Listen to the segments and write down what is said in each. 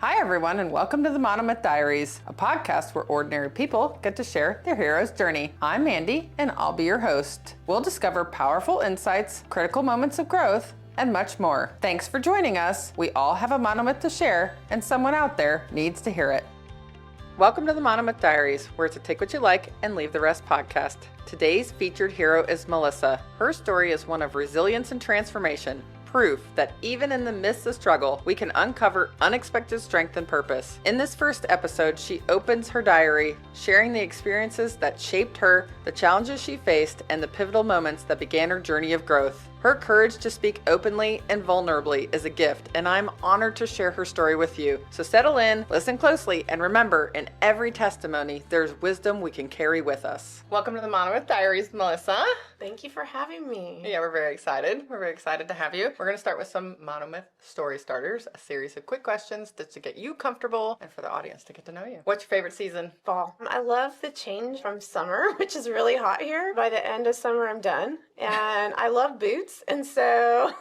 Hi, everyone, and welcome to the Monomyth Diaries, a podcast where ordinary people get to share their hero's journey. I'm Mandy, and I'll be your host. We'll discover powerful insights, critical moments of growth, and much more. Thanks for joining us. We all have a monomyth to share, and someone out there needs to hear it. Welcome to the Monomyth Diaries, where it's a take what you like and leave the rest podcast. Today's featured hero is Melissa. Her story is one of resilience and transformation. Proof that even in the midst of struggle, we can uncover unexpected strength and purpose. In this first episode, she opens her diary, sharing the experiences that shaped her, the challenges she faced, and the pivotal moments that began her journey of growth. Her courage to speak openly and vulnerably is a gift, and I'm honored to share her story with you. So settle in, listen closely, and remember, in every testimony, there's wisdom we can carry with us. Welcome to the Monomyth Diaries, Melissa. Thank you for having me. Yeah, we're very excited. We're very excited to have you. We're going to start with some Monomyth story starters, a series of quick questions to get you comfortable and for the audience to get to know you. What's your favorite season? Fall. I love the change from summer, which is really hot here. By the end of summer, I'm done. And I love boots, and so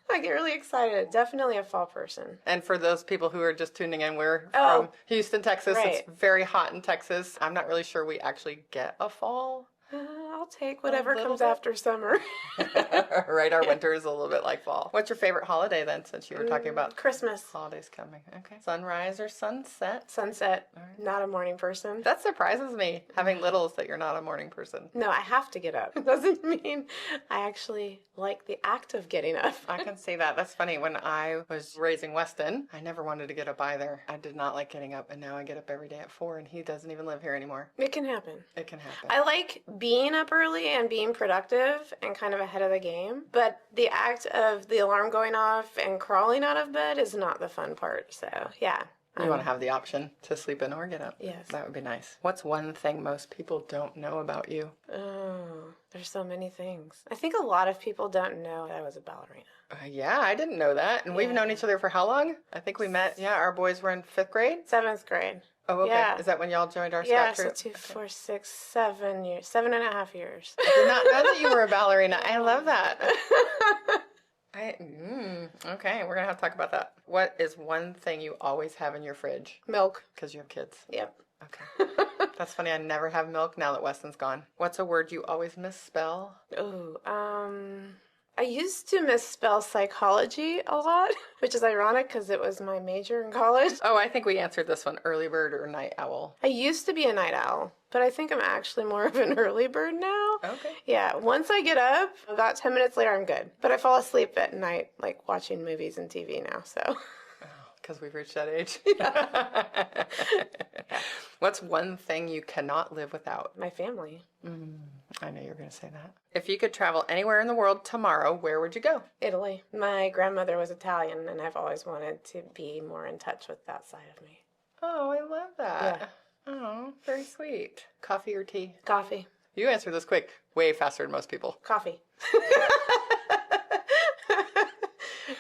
I get really excited. Definitely a fall person. And for those people who are just tuning in, we're from Houston, Texas. Right. It's very hot in Texas. I'm not really sure we actually get a fall. I'll take whatever comes after summer. Right, our winter is a little bit like fall. What's your favorite holiday then, since you were talking about Christmas. holidays coming? Okay. Sunrise or sunset? Sunset. All right. Not a morning person. That surprises me, having littles, that you're not a morning person. No, I have to get up. It doesn't mean I actually like the act of getting up. I can see that. That's funny. When I was raising Weston, I never wanted to get up either. I did not like getting up, and now I get up every day at 4, and he doesn't even live here anymore. It can happen. It can happen. I like being up early and being productive and kind of ahead of the game, but the act of the alarm going off and crawling out of bed is not the fun part. So, yeah. You want to have the option to sleep in or get up. Yes. That would be nice. What's one thing most people don't know about you? Oh, there's so many things. I think a lot of people don't know that I was a ballerina. Yeah, I didn't know that. And we've known each other for how long? I think we met, our boys were in 5th grade? 7th grade. Oh, okay. Yeah. Is that when y'all joined our scout troop? So 2, 4, 6, 7 years. 7.5 years. I did not know that you were a ballerina. I love that. Okay, we're going to have to talk about that. What is one thing you always have in your fridge? Milk. Because you have kids. Yep. Okay. That's funny. I never have milk now that Weston's gone. What's a word you always misspell? I used to misspell psychology a lot, which is ironic because it was my major in college. Oh, I think we answered this one. Early bird or night owl? I used to be a night owl, but I think I'm actually more of an early bird now. Okay. Yeah, once I get up, about 10 minutes later, I'm good. But I fall asleep at night, like watching movies and TV now, so. Because we've reached that age. What's one thing you cannot live without? My family. I know you were going to say that. If you could travel anywhere in the world tomorrow, where would you go? Italy. My grandmother was Italian, and I've always wanted to be more in touch with that side of me. Oh, I love that. Yeah. Oh, very sweet. Coffee or tea? Coffee. You answered this quick. Way faster than most people. Coffee.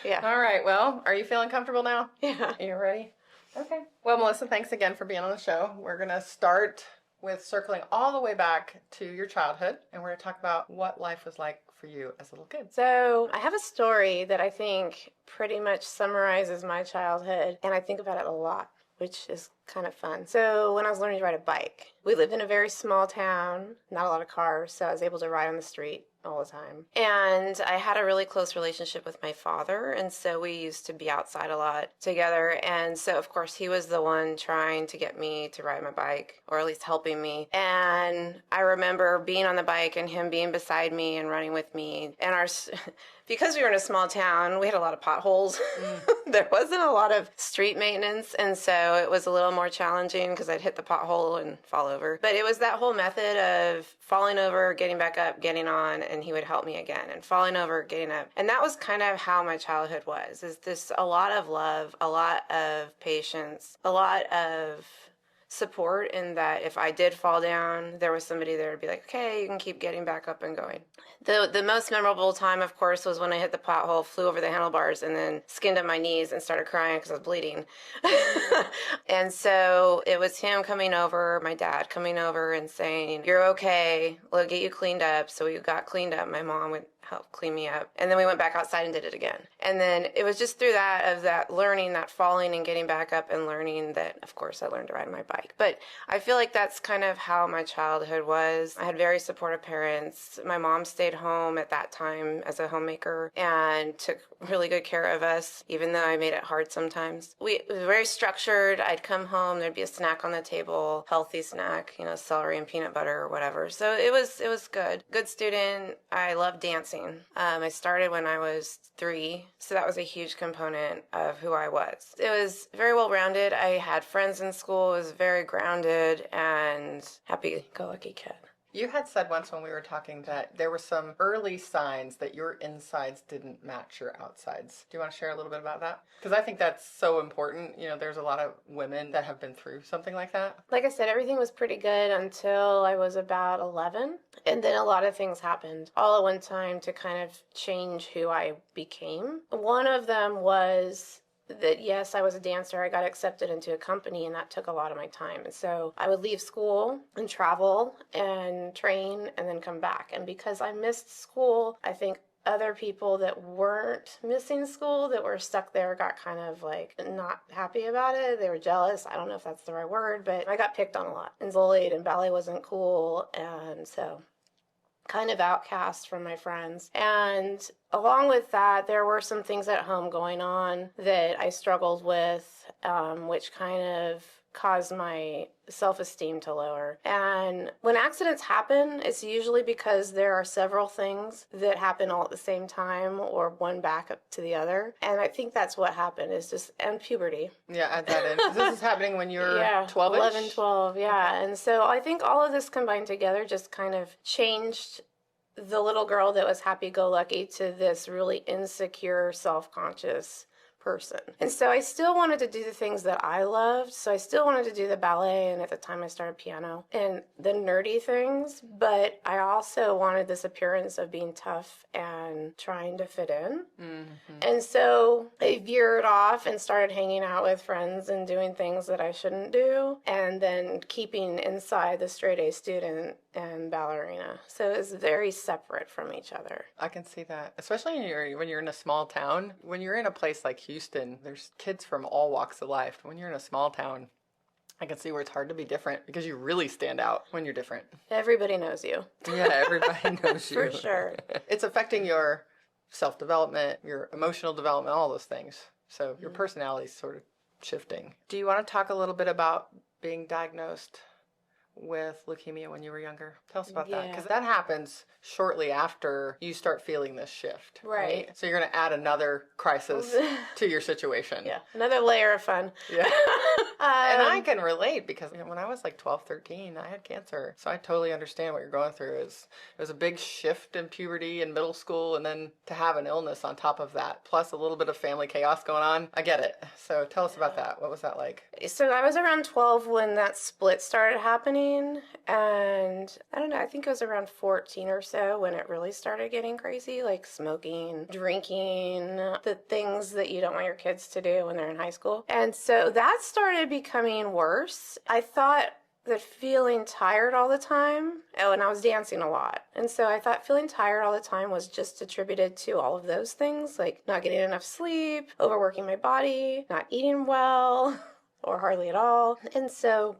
Yeah. All right. Well, are you feeling comfortable now? Yeah. Are you ready? Okay. Well, Melissa, thanks again for being on the show. We're going to start with circling all the way back to your childhood, and we're going to talk about what life was like for you as a little kid. So I have a story that I think pretty much summarizes my childhood, and I think about it a lot, which is kind of fun. So when I was learning to ride a bike, we lived in a very small town, not a lot of cars, so I was able to ride on the street all the time. And I had a really close relationship with my father, and so we used to be outside a lot together. And so, of course, he was the one trying to get me to ride my bike, or at least helping me. And I remember being on the bike and him being beside me and running with me. And because we were in a small town, we had a lot of potholes. There wasn't a lot of street maintenance, and so it was a little more challenging because I'd hit the pothole and fall over. But it was that whole method of falling over, getting back up, getting on, and he would help me again, and falling over, getting up. And that was kind of how my childhood was, is this a lot of love, a lot of patience, a lot of support, in that if I did fall down, there was somebody there to be like, okay, you can keep getting back up and going. The most memorable time, of course, was when I hit the pothole, flew over the handlebars, and then skinned up my knees and started crying because I was bleeding. And so it was him coming over, my dad coming over and saying, you're okay, we'll get you cleaned up. So we got cleaned up. My mom would helped clean me up. And then we went back outside and did it again. And then it was just through that learning, that falling and getting back up and learning that, of course, I learned to ride my bike. But I feel like that's kind of how my childhood was. I had very supportive parents. My mom stayed home at that time as a homemaker and took really good care of us, even though I made it hard sometimes. It was very structured. I'd come home, there'd be a snack on the table, healthy snack, celery and peanut butter or whatever. So it was good. Good student. I loved dancing. I started when I was 3, so that was a huge component of who I was. It was very well-rounded. I had friends in school. It was very grounded and happy-go-lucky kid. You had said once when we were talking that there were some early signs that your insides didn't match your outsides. Do you want to share a little bit about that? Because I think that's so important. There's a lot of women that have been through something like that. Like I said, everything was pretty good until I was about 11. And then a lot of things happened all at one time to kind of change who I became. One of them was that, yes, I was a dancer. I got accepted into a company, and that took a lot of my time. And so I would leave school and travel and train and then come back. And because I missed school, I think other people that weren't missing school, that were stuck there, got kind of like not happy about it. They were jealous. I don't know if that's the right word, but I got picked on a lot and bullied, and ballet wasn't cool. And so kind of outcast from my friends. And along with that, there were some things at home going on that I struggled with, which kind of caused my self-esteem to lower. And when accidents happen, it's usually because there are several things that happen all at the same time, or one back up to the other. And I think that's what happened, and puberty. Yeah, add that in. This is happening when you're 12-ish? 11, 12, yeah. Okay. And so I think all of this combined together just kind of changed the little girl that was happy-go-lucky to this really insecure, self-conscious person. And so I still wanted to do the things that I loved. So I still wanted to do the ballet, and at the time I started piano and the nerdy things, but I also wanted this appearance of being tough and trying to fit in. Mm-hmm. And so I veered off and started hanging out with friends and doing things that I shouldn't do, and then keeping inside the straight-A student and ballerina. So it's very separate from each other. I can see that, especially when you're in a small town. When you're in a place like Houston, there's kids from all walks of life. When you're in a small town, I can see where it's hard to be different, because you really stand out when you're different. Everybody knows you. Yeah, everybody knows you. For sure. It's affecting your self-development, your emotional development, all those things. So your personality's sort of shifting. Do you want to talk a little bit about being diagnosed with leukemia when you were younger? Tell us about that, because that happens shortly after you start feeling this shift, right? So you're going to add another crisis to your situation. Yeah, another layer of fun. Yeah. And I can relate, because when I was like 12, 13, I had cancer. So I totally understand what you're going through. It was a big shift in puberty and middle school, and then to have an illness on top of that, plus a little bit of family chaos going on. I get it. So tell us about that. What was that like? So I was around 12 when that split started happening, and I don't know, I think it was around 14 or so when it really started getting crazy, like smoking, drinking, the things that you don't want your kids to do when they're in high school. And so that started becoming worse. I thought that feeling tired all the time, and I was dancing a lot. And so I thought feeling tired all the time was just attributed to all of those things, like not getting enough sleep, overworking my body, not eating well, or hardly at all. And so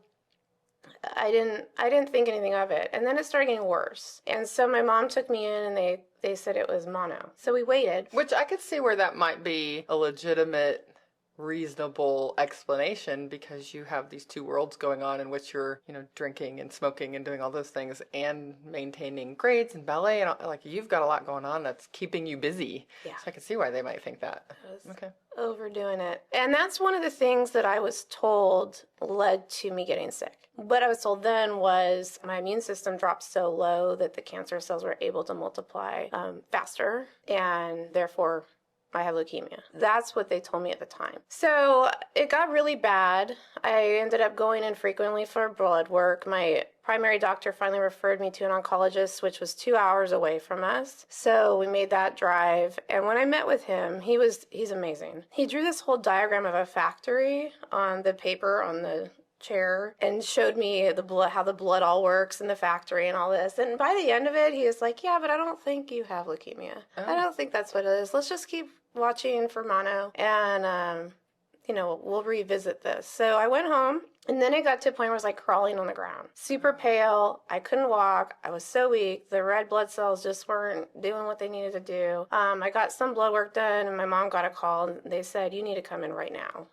I didn't think anything of it. And then it started getting worse. And so my mom took me in, and they said it was mono. So we waited. Which I could see where that might be a legitimate, reasonable explanation, because you have these two worlds going on in which you're, drinking and smoking and doing all those things and maintaining grades and ballet, and like you've got a lot going on that's keeping you busy. Yeah. So I can see why they might think that. Okay. Overdoing it. And that's one of the things that I was told led to me getting sick. What I was told then was my immune system dropped so low that the cancer cells were able to multiply faster, and therefore I have leukemia. That's what they told me at the time. So it got really bad. I ended up going in frequently for blood work. My primary doctor finally referred me to an oncologist, which was 2 hours away from us. So we made that drive. And when I met with him, he's amazing. He drew this whole diagram of a factory on the paper on the chair and showed me the blood, how the blood all works in the factory and all this. And by the end of it, he was like, yeah, but I don't think you have leukemia. I don't think that's what it is. Let's just keep watching for mono and, we'll revisit this. So I went home, and then it got to a point where I was like crawling on the ground. Super pale. I couldn't walk. I was so weak. The red blood cells just weren't doing what they needed to do. I got some blood work done, and my mom got a call, and they said, you need to come in right now.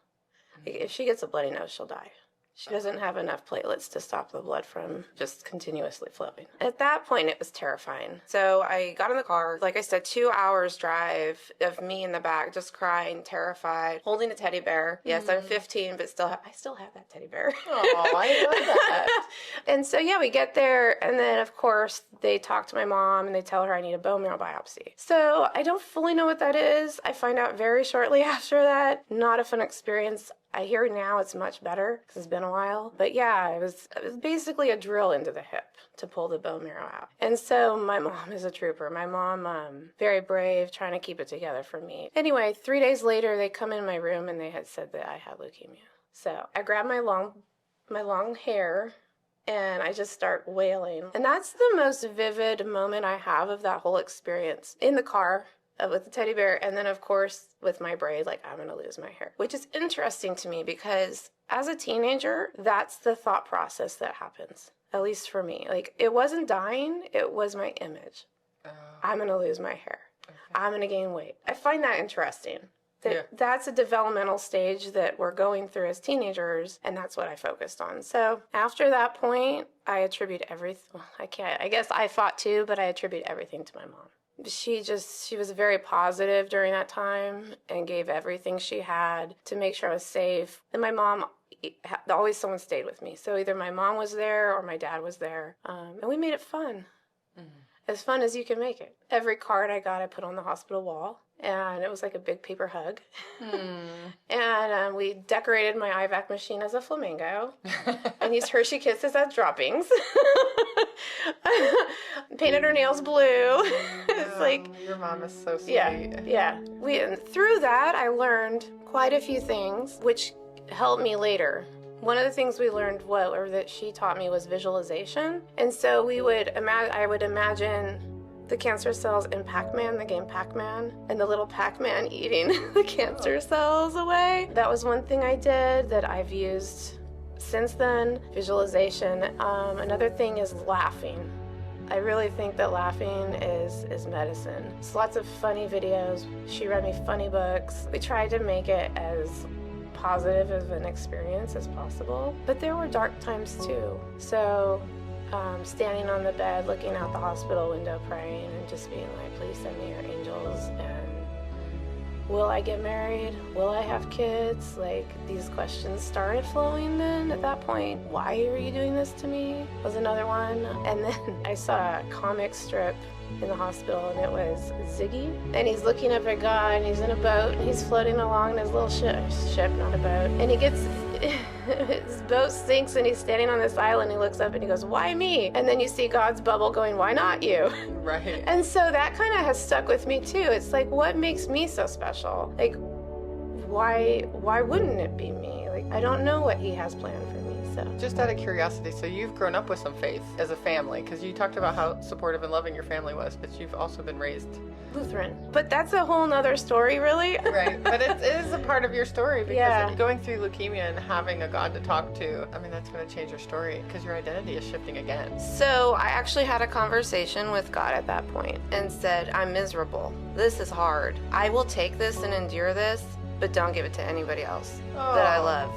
If she gets a bloody nose, she'll die. She doesn't have enough platelets to stop the blood from just continuously flowing. At that point, it was terrifying. So I got in the car, like I said, 2 hours drive of me in the back, just crying, terrified, holding a teddy bear. Yes, I'm 15, but I still have that teddy bear. Oh, I love that. And so, yeah, we get there, and then, of course, they talk to my mom, and they tell her I need a bone marrow biopsy. So I don't fully know what that is. I find out very shortly after that. Not a fun experience. I hear now it's much better because it's been a while. But yeah, it was basically a drill into the hip to pull the bone marrow out. And so my mom is a trooper. My mom, very brave, trying to keep it together for me. Anyway, 3 days later, they come in my room and they had said that I had leukemia. So I grabbed my long hair and I just start wailing. And that's the most vivid moment I have of that whole experience. In the car, with the teddy bear, and then of course with my braid, like I'm gonna lose my hair, which is interesting to me because as a teenager, that's the thought process that happens, at least for me. Like, it wasn't dying, it was my image. I'm gonna lose my hair. Okay. I'm gonna gain weight. I find that interesting. That's a developmental stage that we're going through as teenagers, and that's what I focused on. So after that point, I attribute everything. Well, I guess I fought too, but I attribute everything to my mom. She was very positive during that time and gave everything she had to make sure I was safe. And my mom, always someone stayed with me. So either my mom was there or my dad was there. And we made it fun. As fun as you can make it. Every card I got, I put on the hospital wall. And it was like a big paper hug. And we decorated my IVAC machine as a flamingo. And used Hershey Kisses as droppings. Painted her nails blue. It's like, your mom is so sweet. Yeah. Through that, I learned quite a few things, which helped me later. One of the things we learned, that she taught me, was visualization. And so I would imagine the cancer cells in Pac-Man, the game Pac-Man, and the little Pac-Man eating the cancer cells away. That was one thing I did that I've used since then, visualization. Another thing is laughing. I really think that laughing is medicine. It's lots of funny videos. She read me funny books. We tried to make it as positive of an experience as possible, but there were dark times too. So standing on the bed, looking out the hospital window, praying and just being like, please send me your angels, and will I get married? Will I have kids? Like, these questions started flowing then at that point. Why are you doing this to me? Was another one. And then I saw a comic strip in the hospital, and it was Ziggy, and he's looking up at God, and he's in a boat, and he's floating along in his little ship, not a boat, and he gets his boat sinks, and he's standing on this island. He looks up and he goes, why me? And then you see God's bubble going, why not you? Right. And so that kind of has stuck with me too. It's like, what makes me so special? Like, why wouldn't it be me? Like, I don't know what he has planned for me. So just out of curiosity, so you've grown up with some faith as a family, because you talked about how supportive and loving your family was, but you've also been raised Lutheran. But that's a whole nother story, really. Right, but it is a part of your story, because going through leukemia and having a God to talk to, I mean, that's going to change your story, because your identity is shifting again. So I actually had a conversation with God at that point and said, I'm miserable. This is hard. I will take this and endure this, but don't give it to anybody else that I love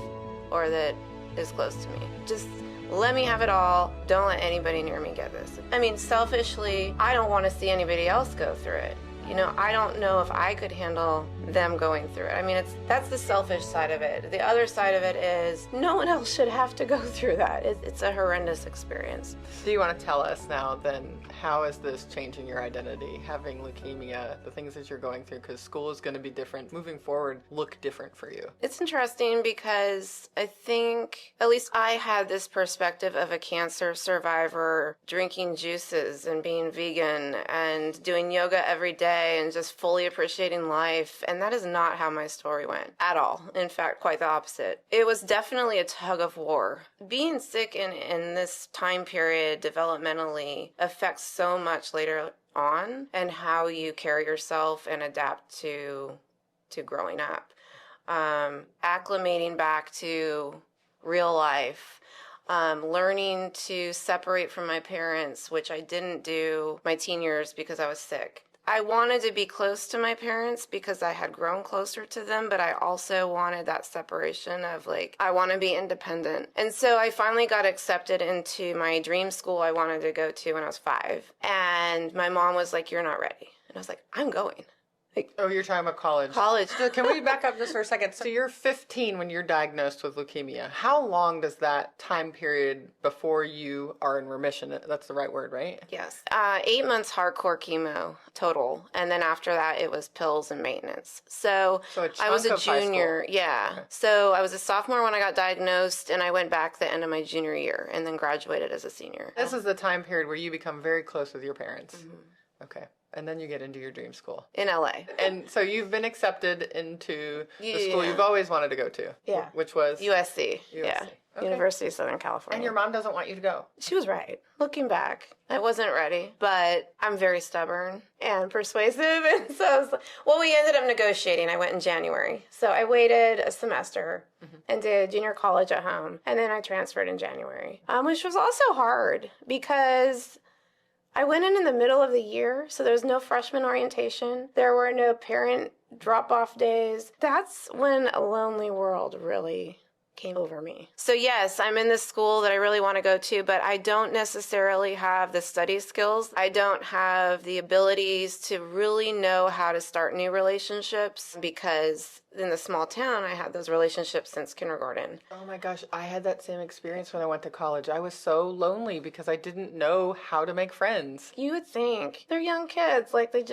or that is close to me. Just let me have it all. Don't let anybody near me get this. I mean, selfishly, I don't want to see anybody else go through it. You know, I don't know if I could handle them going through it. I mean, that's the selfish side of it. The other side of it is no one else should have to go through that. It's a horrendous experience. Do you want to tell us now then, how is this changing your identity, having leukemia, the things that you're going through, because school is going to be different, moving forward, look different for you? It's interesting because I think, at least I had this perspective of a cancer survivor drinking juices and being vegan and doing yoga every day day and just fully appreciating life. And that is not how my story went at all. In fact, quite the opposite. It was definitely a tug of war. Being sick in this time period developmentally affects so much later on and how you carry yourself and adapt to growing up. Acclimating back to real life. Learning to separate from my parents, which I didn't do my teen years because I was sick. I wanted to be close to my parents because I had grown closer to them, but I also wanted that separation of like, I want to be independent. And so I finally got accepted into my dream school I wanted to go to when I was 5. And my mom was like, "You're not ready." And I was like, "I'm going." Like, oh, you're talking about college. College. So can we back up just for a second? So you're 15 when you're diagnosed with leukemia. How long does that time period before you are in remission? That's the right word, right? Yes. 8 months hardcore chemo total. And then after that, it was pills and maintenance. So I was a junior. Yeah. Okay. So I was a sophomore when I got diagnosed, and I went back the end of my junior year and then graduated as a senior. This is the time period where you become very close with your parents. Mm-hmm. Okay. And then you get into your dream school. In LA. And so you've been accepted into the school you've always wanted to go to. Yeah. Which was? USC. Yeah. Okay. University of Southern California. And your mom doesn't want you to go. She was right. Looking back, I wasn't ready, but I'm very stubborn and persuasive. And so I was like, well, we ended up negotiating. I went in January. So I waited a semester and did junior college at home. And then I transferred in January, which was also hard because I went in the middle of the year, so there was no freshman orientation. There were no parent drop-off days. That's when a lonely world really came over me. So yes, I'm in this school that I really want to go to, but I don't necessarily have the study skills. I don't have the abilities to really know how to start new relationships because in the small town, I had those relationships since kindergarten. Oh my gosh, I had that same experience when I went to college. I was so lonely because I didn't know how to make friends. You would think they're young kids, like they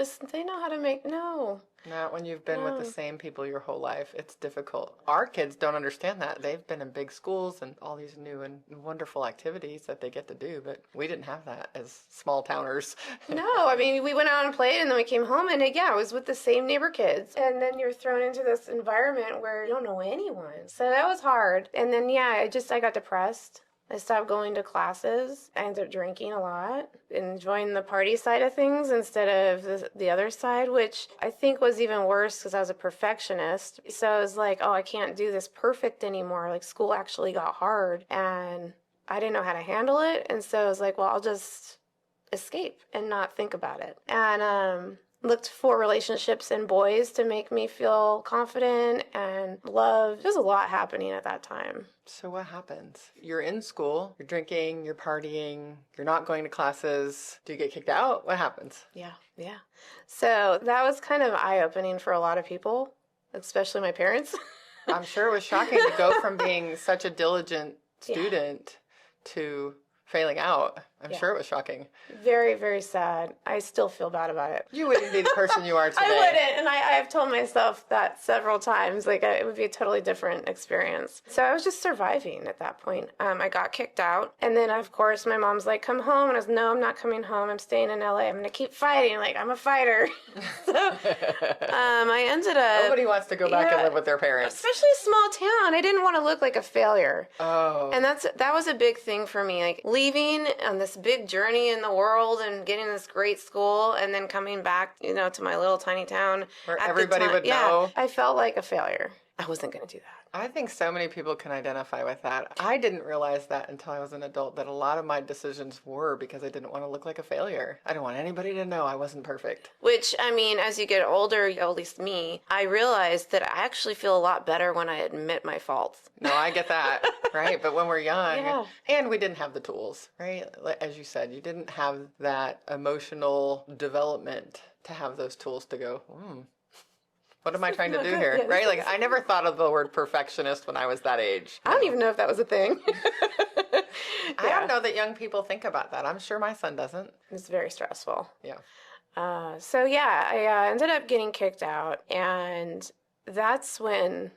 know how to make, no. Not when you've been with the same people your whole life. It's difficult. Our kids don't understand that. They've been in big schools and all these new and wonderful activities that they get to do, but we didn't have that as small towners. No, I mean, we went out and played and then we came home and I was with the same neighbor kids. And then you're thrown into this environment where you don't know anyone. So that was hard. And then, I got depressed. I stopped going to classes. I ended up drinking a lot, enjoying the party side of things instead of the other side, which I think was even worse because I was a perfectionist. So I was like, oh, I can't do this perfect anymore. Like school actually got hard and I didn't know how to handle it. And so I was like, well, I'll just escape and not think about it. And looked for relationships and boys to make me feel confident and loved. There's a lot happening at that time. So what happens? You're in school, you're drinking, you're partying, you're not going to classes. Do you get kicked out? What happens? Yeah. So that was kind of eye-opening for a lot of people, especially my parents. I'm sure it was shocking to go from being such a diligent student to failing out. I'm sure it was shocking. Very, very sad. I still feel bad about it. You wouldn't be the person you are today. I wouldn't. And I've told myself that several times. Like, it would be a totally different experience. So I was just surviving at that point. I got kicked out. And then, of course, my mom's like, come home. And I was, no, I'm not coming home. I'm staying in LA. I'm going to keep fighting. Like, I'm a fighter. So I ended up... Nobody wants to go back and live with their parents. Especially a small town. I didn't want to look like a failure. Oh. And that was a big thing for me. Like, leaving on this big journey in the world and getting this great school and then coming back, to my little tiny town. Where everybody would know. I felt like a failure. I wasn't going to do that. I think so many people can identify with that. I didn't realize that until I was an adult, that a lot of my decisions were because I didn't want to look like a failure. I didn't want anybody to know I wasn't perfect. Which, I mean, as you get older, at least me, I realized that I actually feel a lot better when I admit my faults. No, I get that, right? But when we're young, and we didn't have the tools, right? As you said, you didn't have that emotional development to have those tools to go, what am I trying to do here? Right? Like, I never thought of the word perfectionist when I was that age. I don't even know if that was a thing. I don't know that young people think about that. I'm sure my son doesn't. It's very stressful. Yeah. I ended up getting kicked out, and that's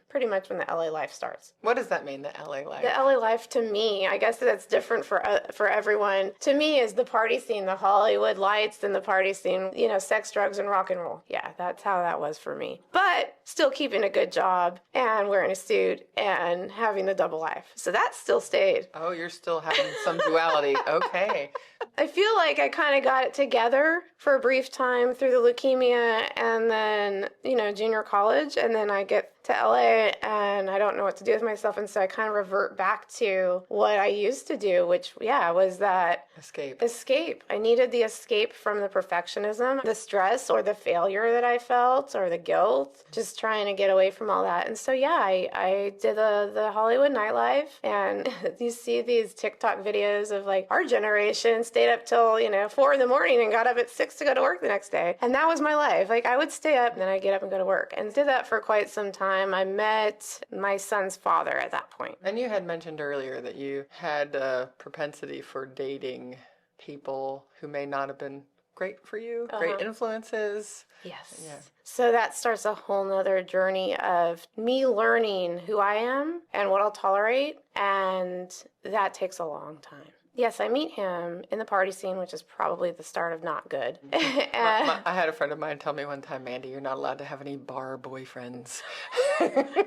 pretty much when the LA life starts. What does that mean, the LA life? The LA life to me, I guess that's different for everyone. To me is the party scene, the Hollywood lights and the party scene, sex, drugs, and rock and roll. Yeah, that's how that was for me. But still keeping a good job and wearing a suit and having the double life. So that still stayed. Oh, you're still having some duality. Okay. I feel like I kind of got it together for a brief time through the leukemia and then, junior college. And then I get to LA and I don't know what to do with myself. And so I kind of revert back to what I used to do, which, was that escape. I needed the escape from the perfectionism, the stress or the failure that I felt or the guilt, just trying to get away from all that. And so, I did the Hollywood nightlife, and you see these TikTok videos of like our generation stayed up till, 4 a.m. and got up at 6 to go to work the next day. And that was my life. Like I would stay up and then I'd get up and go to work and did that for quite some time. I met my son's father at that point. And you had mentioned earlier that you had a propensity for dating people who may not have been great for you, great influences. Yes. Yeah. So that starts a whole nother journey of me learning who I am and what I'll tolerate. And that takes a long time. Yes, I meet him in the party scene, which is probably the start of not good. I had a friend of mine tell me one time, Mandy, you're not allowed to have any bar boyfriends.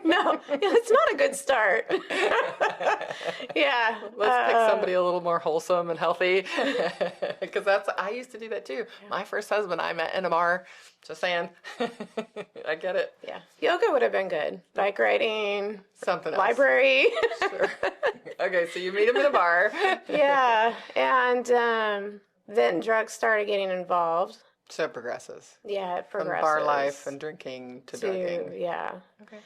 No, it's not a good start. Yeah. Let's pick somebody a little more wholesome and healthy. Because I used to do that too. Yeah. My first husband I met in a bar. Just saying. I get it. Yeah. Yoga would have been good. Bike riding. Something else. Library. Sure. Okay, so you meet him in a bar. Yeah. And then drugs started getting involved. So it progresses. Yeah, it progresses. From bar life and drinking to drugging. Yeah. Okay.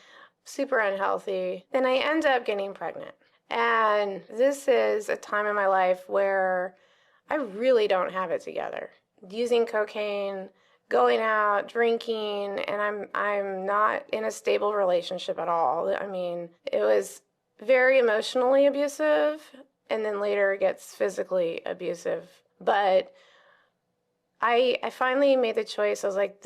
Super unhealthy. Then I end up getting pregnant. And this is a time in my life where I really don't have it together. Using cocaine, going out, drinking, and I'm not in a stable relationship at all. I mean, it was very emotionally abusive, and then later it gets physically abusive. But I finally made the choice. I was like,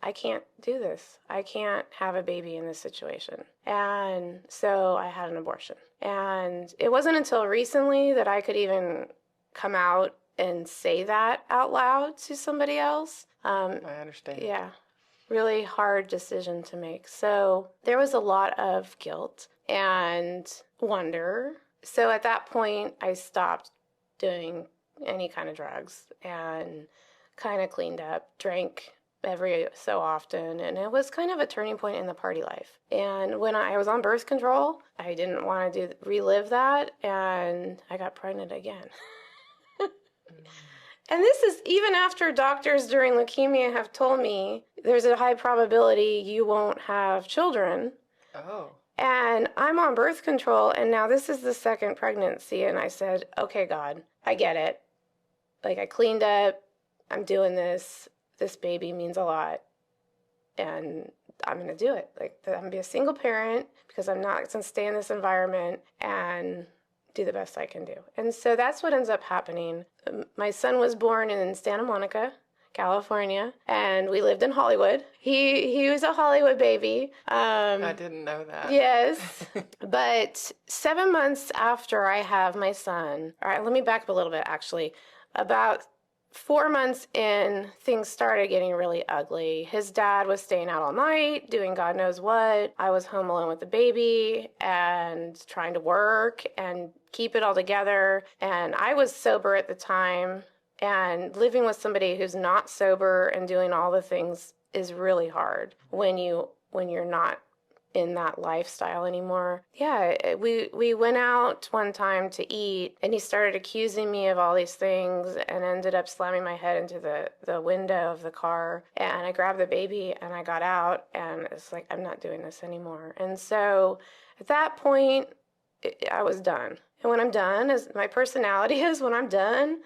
I can't do this. I can't have a baby in this situation. And so I had an abortion. And it wasn't until recently that I could even come out and say that out loud to somebody else. I understand. Yeah, really hard decision to make. So there was a lot of guilt and wonder. So at that point, I stopped doing any kind of drugs and kind of cleaned up, drank every so often, and it was kind of a turning point in the party life. And when I was on birth control, I didn't want to relive that, and I got pregnant again. And this is even after doctors during leukemia have told me there's a high probability you won't have children. Oh. And I'm on birth control, and now this is the second pregnancy, and I said, okay, God, I get it. Like, I cleaned up, I'm doing this. This baby means a lot, and I'm going to do it. Like, I'm going to be a single parent because I'm not going to stay in this environment and do the best I can do. And so that's what ends up happening. My son was born in Santa Monica, California, and we lived in Hollywood. He was a Hollywood baby. I didn't know that. Yes. But 7 months after I have my son, all right, let me back up a little bit, actually. About 4 months in, things started getting really ugly. His dad was staying out all night, doing God knows what. I was home alone with the baby and trying to work and keep it all together. And I was sober at the time, and living with somebody who's not sober and doing all the things is really hard when you're not in that lifestyle anymore. Yeah, we went out one time to eat, and he started accusing me of all these things and ended up slamming my head into the window of the car. And I grabbed the baby and I got out, and it's like, I'm not doing this anymore. And so at that point, I was done. And when I'm done, as my personality is, when I'm done,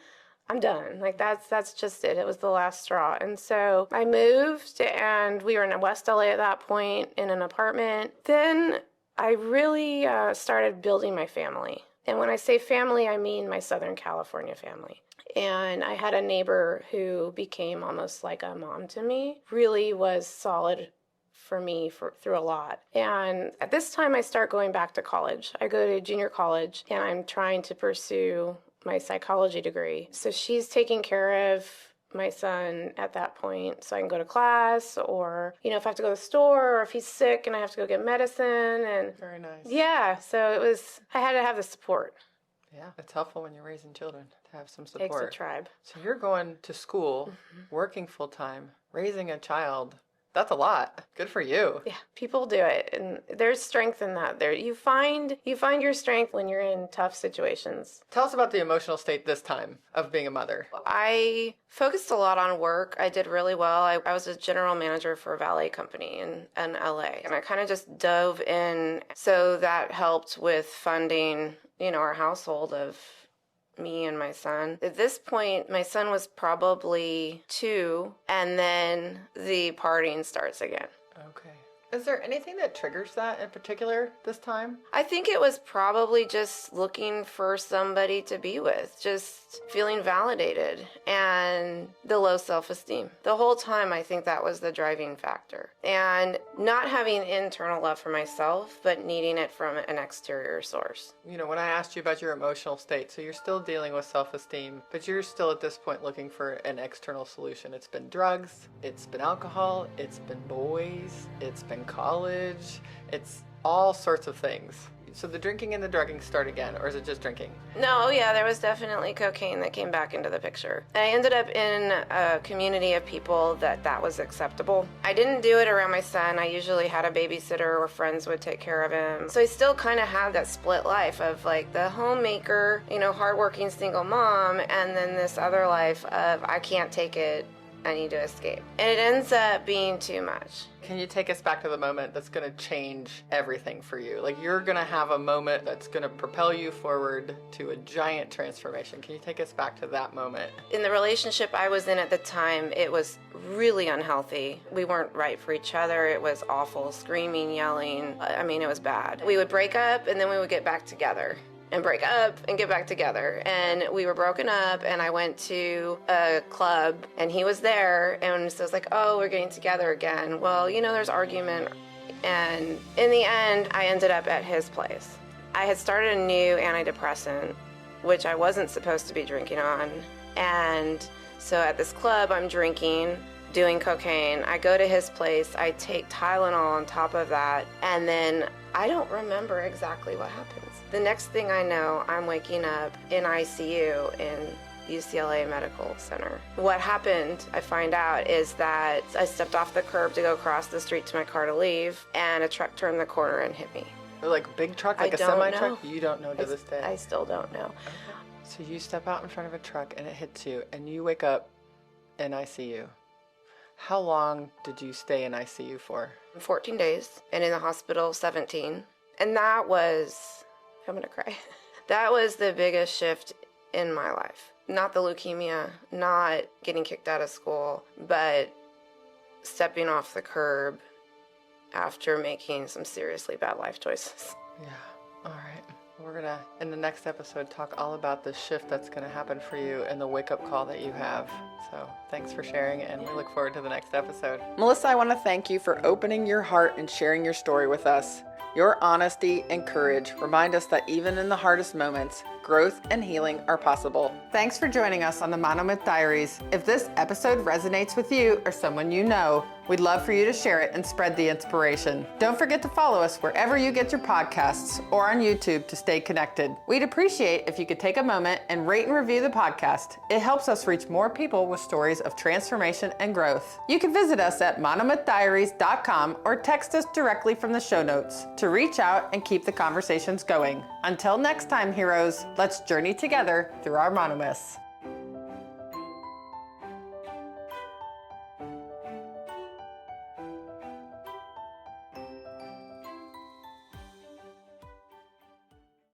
I'm done. Like, that's just it. It was the last straw. And so I moved, and we were in West LA at that point in an apartment. Then I really started building my family. And when I say family, I mean my Southern California family. And I had a neighbor who became almost like a mom to me, really was solid for me through a lot. And at this time, I start going back to college. I go to junior college, and I'm trying to pursue my psychology degree. So she's taking care of my son at that point, so I can go to class, or if I have to go to the store, or if he's sick and I have to go get medicine. And very nice. Yeah, so I had to have the support. Yeah, it's helpful when you're raising children to have some support. Takes a tribe. So you're going to school, working full time, raising a child. That's a lot. Good for you. Yeah, people do it, and there's strength in that. You find your strength when you're in tough situations. Tell us about the emotional state this time of being a mother. I focused a lot on work. I did really well. I was a general manager for a valet company in LA, and I kind of just dove in. So that helped with funding, our household of me and my son. At this point, my son was probably 2, and then the partying starts again. Okay. Is there anything that triggers that in particular this time? I think it was probably just looking for somebody to be with, just feeling validated, and the low self-esteem. The whole time, I think that was the driving factor. And not having internal love for myself, but needing it from an exterior source. When I asked you about your emotional state, so you're still dealing with self-esteem, but you're still at this point looking for an external solution. It's been drugs, it's been alcohol, it's been boys, it's been college, it's all sorts of things. So the drinking and the drugging start again, or is it just drinking? No, yeah, there was definitely cocaine that came back into the picture. I ended up in a community of people that was acceptable. I didn't do it around my son. I usually had a babysitter or friends would take care of him. So I still kind of had that split life of like the homemaker, hardworking single mom, and then this other life of I can't take it, I need to escape. And it ends up being too much. Can you take us back to the moment that's going to change everything for you? Like you're going to have a moment that's going to propel you forward to a giant transformation. Can you take us back to that moment? In the relationship I was in at the time, it was really unhealthy. We weren't right for each other. It was awful, screaming, yelling. It was bad. We would break up and then we would get back together. And break up and get back together. And we were broken up, and I went to a club, and he was there, and so it's like, oh, we're getting together again. Well, there's argument, and in the end, I ended up at his place. I had started a new antidepressant, which I wasn't supposed to be drinking on, and so at this club, I'm drinking, doing cocaine. I go to his place, I take Tylenol on top of that, and then I don't remember exactly what happens. The next thing I know, I'm waking up in ICU in UCLA Medical Center. What happened, I find out, is that I stepped off the curb to go across the street to my car to leave, and a truck turned the corner and hit me. Like a big truck, like a semi-truck? You don't know to this day? I still don't know. So you step out in front of a truck and it hits you, and you wake up in ICU. How long did you stay in ICU for? 14 days, and in the hospital 17. And that was... I'm gonna cry. That was the biggest shift in my life. Not the leukemia, not getting kicked out of school, but stepping off the curb after making some seriously bad life choices. Yeah, all right. We're gonna, in the next episode, talk all about the shift that's gonna happen for you and the wake-up call that you have. So thanks for sharing, and we look forward to the next episode. Melissa, I wanna thank you for opening your heart and sharing your story with us. Your honesty and courage remind us that even in the hardest moments, growth and healing are possible. Thanks for joining us on the Monomyth Diaries. If this episode resonates with you or someone you know, we'd love for you to share it and spread the inspiration. Don't forget to follow us wherever you get your podcasts or on YouTube to stay connected. We'd appreciate if you could take a moment and rate and review the podcast. It helps us reach more people with stories of transformation and growth. You can visit us at monomythdiaries.com or text us directly from the show notes to reach out and keep the conversations going. Until next time, heroes, let's journey together through our monomyths.